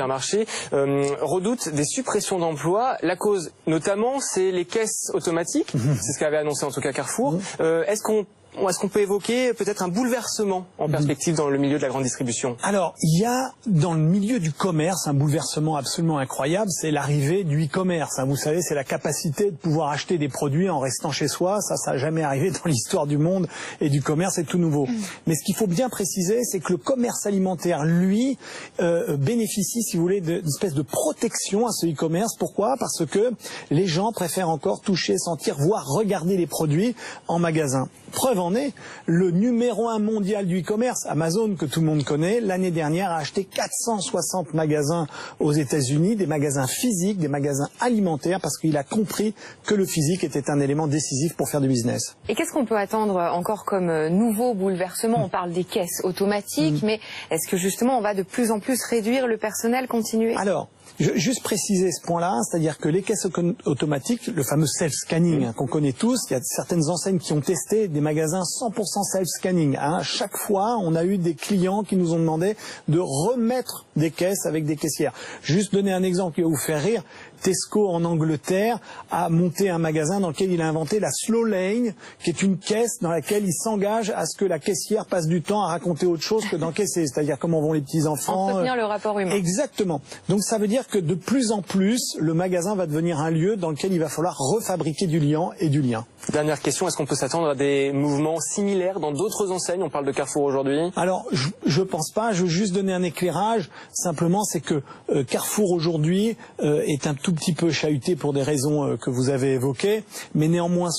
supermarchés redoutent des suppressions d'emplois. La cause, notamment, c'est les caisses automatiques. C'est ce qu'avait annoncé en tout cas Carrefour. Est-ce qu'on peut évoquer peut-être un bouleversement en perspective dans le milieu de la grande distribution? Alors, il y a dans le milieu du commerce un bouleversement absolument incroyable, c'est l'arrivée du e-commerce. Vous savez, c'est la capacité de pouvoir acheter des produits en restant chez soi. Ça n'a jamais arrivé dans l'histoire du monde et du commerce, c'est tout nouveau. Mais ce qu'il faut bien préciser, c'est que le commerce alimentaire, lui, bénéficie, si vous voulez, d'une espèce de protection à ce e-commerce. Pourquoi? Parce que les gens préfèrent encore toucher, sentir, voire regarder les produits en magasin. Preuve en est, le numéro 1 mondial du e-commerce, Amazon, que tout le monde connaît, l'année dernière a acheté 460 magasins aux États-Unis, des magasins physiques, des magasins alimentaires, parce qu'il a compris que le physique était un élément décisif pour faire du business. Et qu'est-ce qu'on peut attendre encore comme nouveau bouleversement? On parle des caisses automatiques, mais est-ce que justement on va de plus en plus réduire le personnel, continuer? Alors, juste préciser ce point-là, c'est-à-dire que les caisses automatiques, le fameux self-scanning qu'on connaît tous, il y a certaines enseignes qui ont testé des magasins 100% self-scanning. Chaque fois, on a eu des clients qui nous ont demandé de remettre des caisses avec des caissières. Juste donner un exemple qui va vous faire rire. Tesco en Angleterre a monté un magasin dans lequel il a inventé la slow lane, qui est une caisse dans laquelle il s'engage à ce que la caissière passe du temps à raconter autre chose que d'encaisser, c'est-à-dire comment vont les petits-enfants. Entretenir le rapport humain. Exactement. Donc ça veut dire que de plus en plus, le magasin va devenir un lieu dans lequel il va falloir refabriquer du lien et du lien. Dernière question, est-ce qu'on peut s'attendre à des mouvements similaires dans d'autres enseignes? On parle de Carrefour aujourd'hui. Alors, je pense pas. Je veux juste donner un éclairage. Simplement, c'est que Carrefour aujourd'hui est un tout petit peu chahuté pour des raisons que vous avez évoquées, mais néanmoins